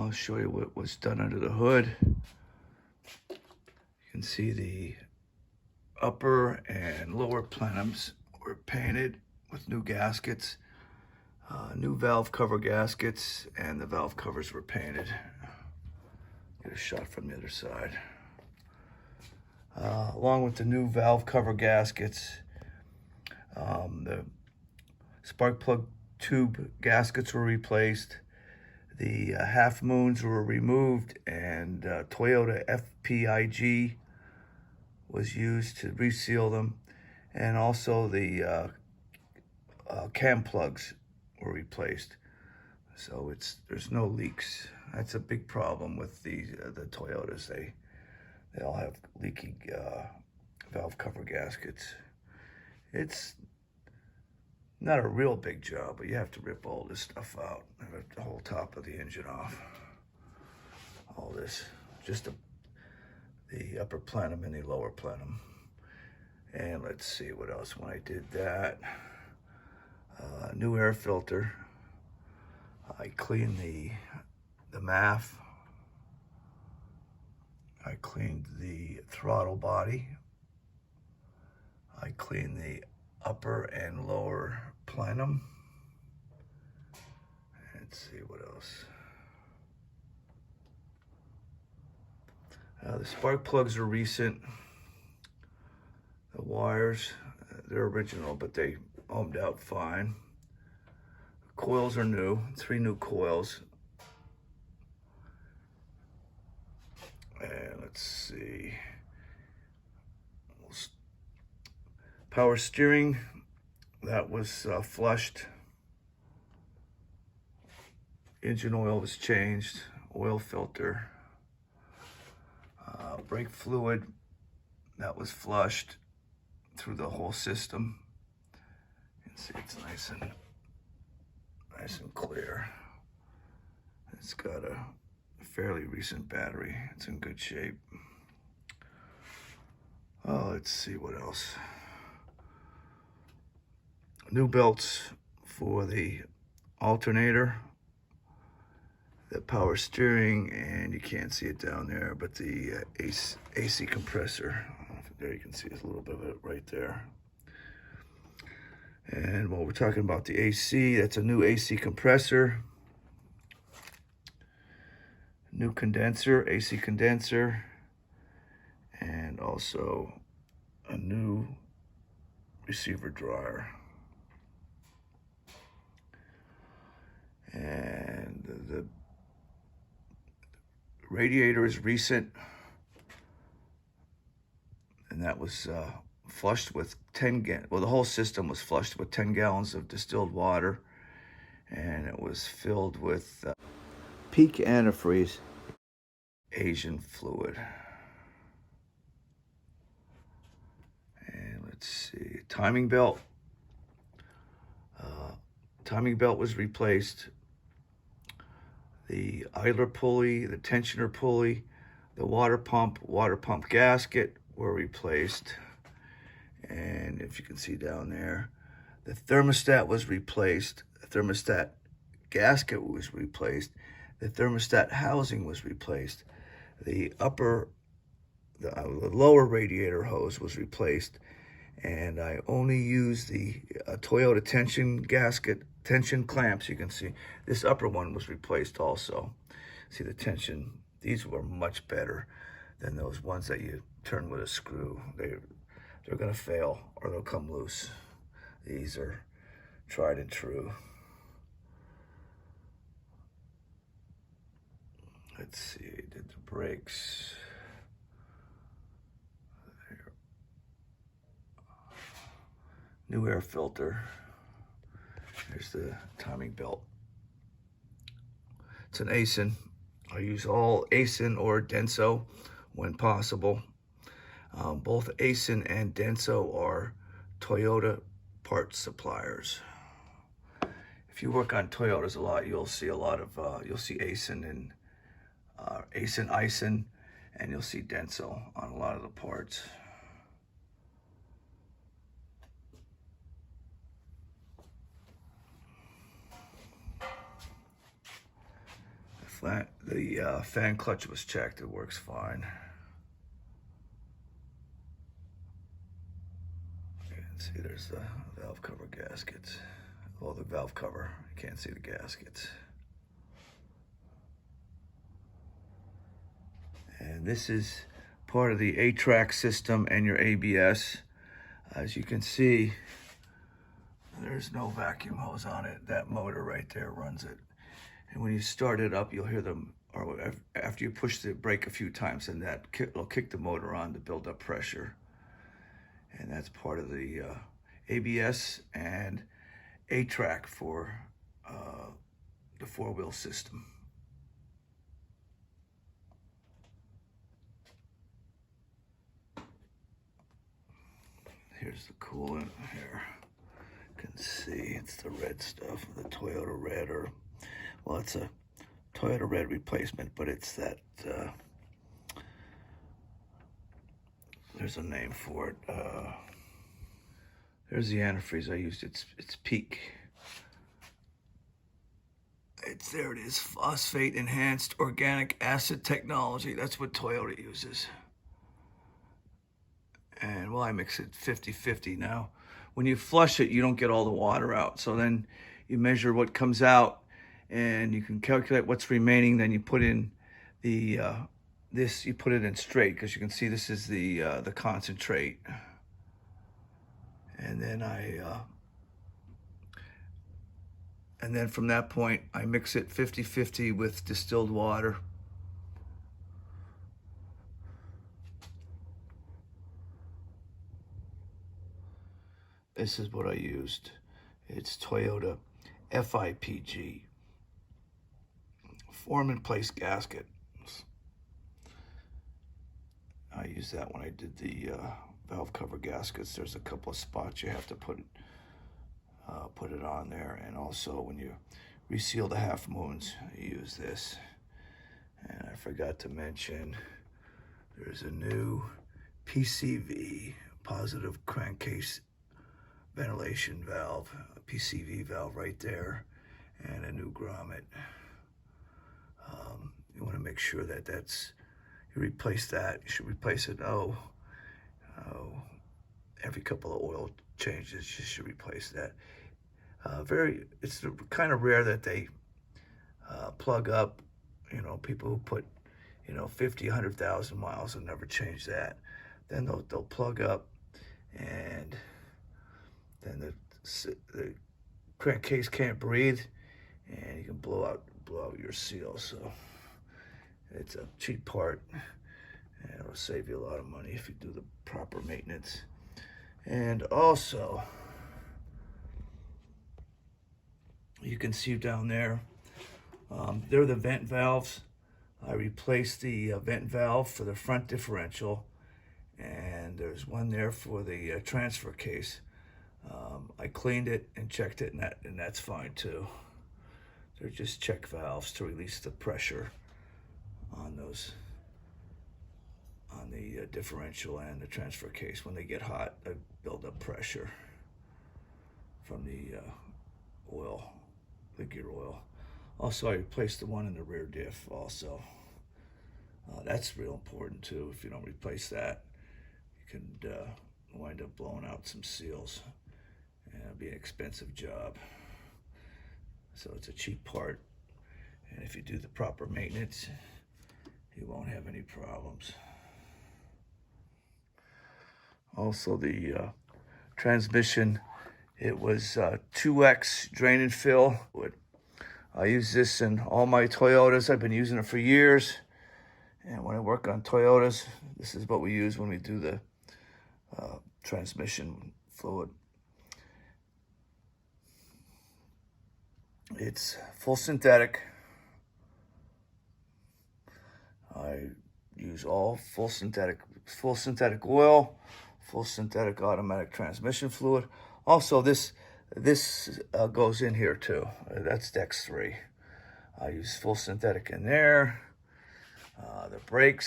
I'll show you what was done under the hood. You can see the upper and lower plenums were painted with new gaskets, new valve cover gaskets, and the valve covers were painted. Get a shot from the other side. Along with the new valve cover gaskets, the spark plug tube gaskets were replaced. The half moons were removed, and Toyota FPIG was used to reseal them, and also the cam plugs were replaced. So there's no leaks. That's a big problem with the Toyotas. They all have leaky valve cover gaskets. It's not a real big job, but you have to rip all this stuff out and rip the whole top of the engine off. All this, just the upper plenum and the lower plenum. And let's see what else. When I did that, new air filter. I cleaned the MAF. I cleaned the throttle body. I cleaned the upper and lower plenum. Let's see what else. The spark plugs are recent. The wires, they're original, but they ohmed out fine. The coils are new, 3 new coils. And let's see. Power steering, that was flushed. Engine oil was changed, oil filter. Brake fluid, that was flushed through the whole system. You can see it's nice and clear. It's got a fairly recent battery. It's in good shape. Oh, let's see what else. New belts for the alternator, the power steering, and you can't see it down there, but the AC compressor. There you can see a little bit of it right there. And while we're talking about the AC, that's a new AC compressor, new condenser, AC condenser, and also a new receiver dryer. And the radiator is recent, and that was flushed with 10 gallons. Well, the whole system was flushed with 10 gallons of distilled water, and it was filled with peak antifreeze, Asian fluid. And let's see, timing belt. Timing belt was replaced. The idler pulley, the tensioner pulley, the water pump gasket were replaced. And if you can see down there, the thermostat was replaced. The thermostat gasket was replaced. The thermostat housing was replaced. The lower radiator hose was replaced. And I only used the Toyota tension clamps. You can see this upper one was replaced also. See the tension, these were much better than those ones that you turn with a screw. They're gonna fail or they'll come loose. These are tried and true. Let's see, did the brakes. There. New air filter. Here's the timing belt. It's an ASIN. I use all ASIN or Denso when possible. Both ASIN and Denso are Toyota parts suppliers. If you work on Toyotas a lot, you'll see ASIN and ASIN, and you'll see Denso on a lot of the parts. fan clutch was checked. It works fine. You can see there's the valve cover gaskets. Well, the valve cover. You can't see the gaskets. And this is part of the 8-track system and your ABS. As you can see, there's no vacuum hose on it. That motor right there runs it. And when you start it up, you'll hear them, or after you push the brake a few times, and it'll kick the motor on to build up pressure. And that's part of the ABS and 8-track for the 4-wheel system. Here's the coolant here. You can see it's the red stuff, the Toyota red, or, well, it's a Toyota red replacement, but it's that, there's a name for it. There's the antifreeze I used. It's Peak. There it is, phosphate enhanced organic acid technology. That's what Toyota uses. And well, I mix it 50-50 now. When you flush it, you don't get all the water out. So then you measure what comes out, and you can calculate what's remaining. Then you put in the you put it in straight, because you can see this is the concentrate. And then from that point, I mix it 50-50 with distilled water. This is what I used. It's Toyota FIPG, form in place gasket. I used that when I did the valve cover gaskets. There's a couple of spots you have to put it on there, and also when you reseal the half moons, you use this. And I forgot to mention, there's a new PCV, positive crankcase ventilation valve, a PCV valve right there, and a new grommet. You want to make sure that you replace that. You should replace it, every couple of oil changes, you should replace that. It's kind of rare that they plug up. You know, people who put, 50, 100,000 miles and never change that. Then they'll plug up, and then the crankcase can't breathe, and you can blow out your seal. So it's a cheap part, and it'll save you a lot of money if you do the proper maintenance. And also, you can see down there, they're the vent valves. I replaced the vent valve for the front differential, and there's one there for the transfer case. I cleaned it and checked it, and that's fine too. They're just check valves to release the pressure on the differential and the transfer case. When they get hot, they build up pressure from the oil, the gear oil. Also, I replaced the one in the rear diff also. That's real important too. If you don't replace that, you can wind up blowing out some seals, and it'll be an expensive job. So it's a cheap part, and if you do the proper maintenance, you won't have any problems. Also, the transmission, it was 2X drain and fill. I use this in all my Toyotas. I've been using it for years. And when I work on Toyotas, this is what we use when we do the transmission fluid. It's full synthetic. I use all full synthetic oil, full synthetic automatic transmission fluid. Also, this goes in here too. That's Dex 3. I use full synthetic in there. The brake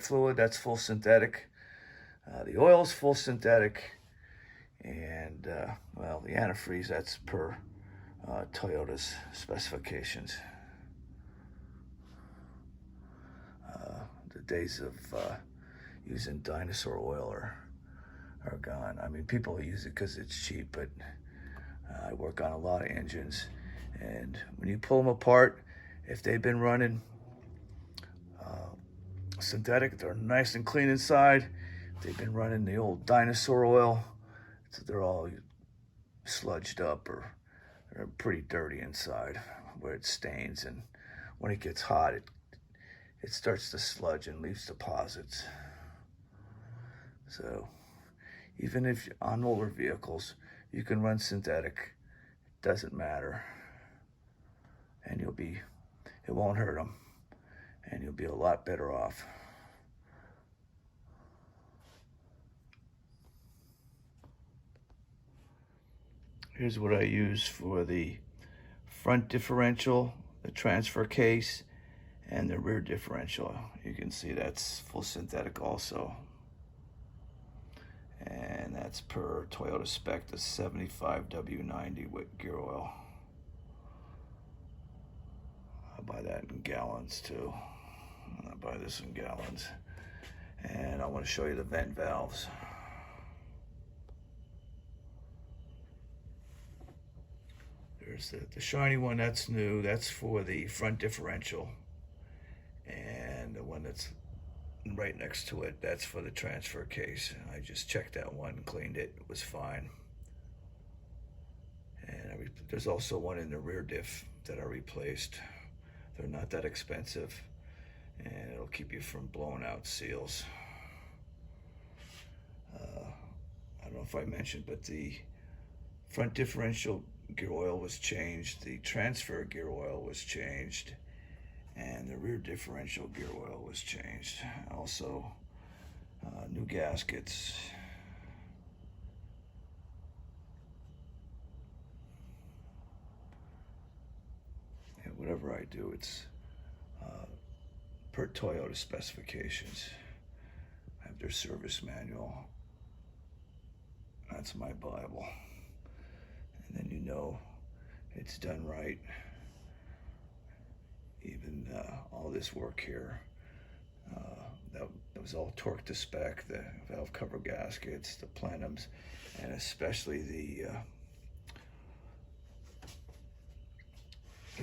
fluid, that's full synthetic. The oil's full synthetic. And, well, the antifreeze, that's per Toyota's specifications. days of using dinosaur oil are gone. I mean, people use it because it's cheap, but I work on a lot of engines, and when you pull them apart, if they've been running synthetic, they're nice and clean inside. If they've been running the old dinosaur oil, so they're all sludged up or they're pretty dirty inside where it stains, and when it gets hot, it starts to sludge and leaves deposits. So even if on older vehicles you can run synthetic, it doesn't matter, and it won't hurt them, and you'll be a lot better off. Here's what I use for the front differential, the transfer case, and the rear differential. You can see that's full synthetic also. And that's per Toyota spec, the 75W90 with gear oil. I buy that in gallons too. I buy this in gallons. And I want to show you the vent valves. There's the shiny one, that's new. That's for the front differential. And the one that's right next to it, that's for the transfer case. I just checked that one, cleaned it, it was fine. And there's also one in the rear diff that I replaced. They're not that expensive, and it'll keep you from blowing out seals. I don't know if I mentioned, but the front differential gear oil was changed, the transfer gear oil was changed, and the rear differential gear oil was changed. Also, new gaskets. And whatever I do, it's per Toyota specifications. I have their service manual. That's my Bible. And then you know it's done right. Even all this work here, that was all torqued to spec, the valve cover gaskets, the plenums, and especially the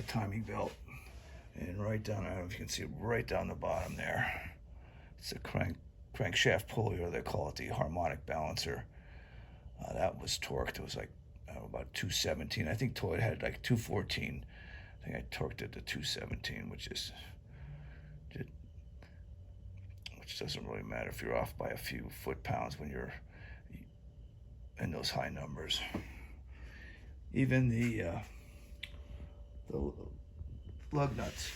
timing belt. And right down, I don't know if you can see it, right down the bottom there, it's a crankshaft pulley, or they call it the harmonic balancer. That was torqued. It was like about 217. I think Toyota had like 214. I think I torqued it to 217, which doesn't really matter if you're off by a few foot-pounds when you're in those high numbers. Even the lug nuts,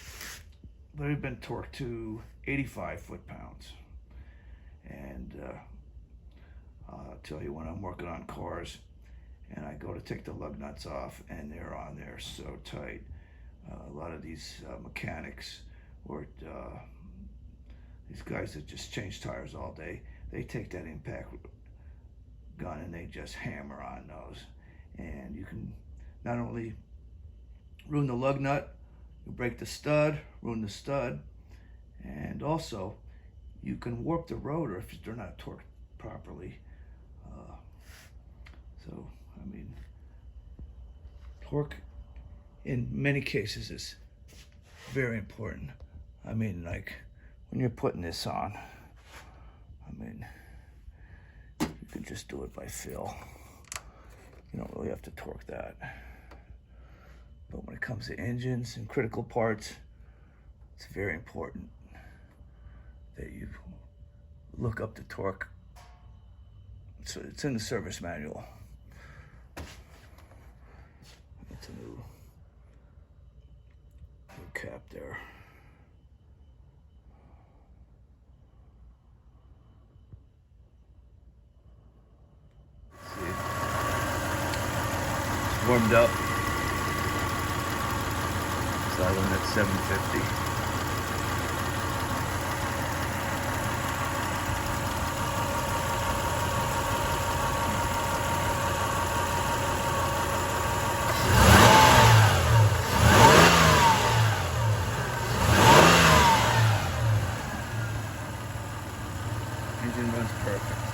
they've been torqued to 85 foot-pounds. And I'll tell you, when I'm working on cars and I go to take the lug nuts off and they're on there so tight, a lot of these mechanics or these guys that just change tires all day, they take that impact gun and they just hammer on those. And you can not only ruin the lug nut, you break the stud, ruin the stud, and also you can warp the rotor if they're not torqued properly. So, I mean, torque in many cases is very important. I mean, like when you're putting this on, I mean, you can just do it by feel. You don't really have to torque that. But when it comes to engines and critical parts, it's very important that you look up the torque. So it's in the service manual. It's a new cap there. See? It's warmed up. So I went at 750. Engine runs perfect.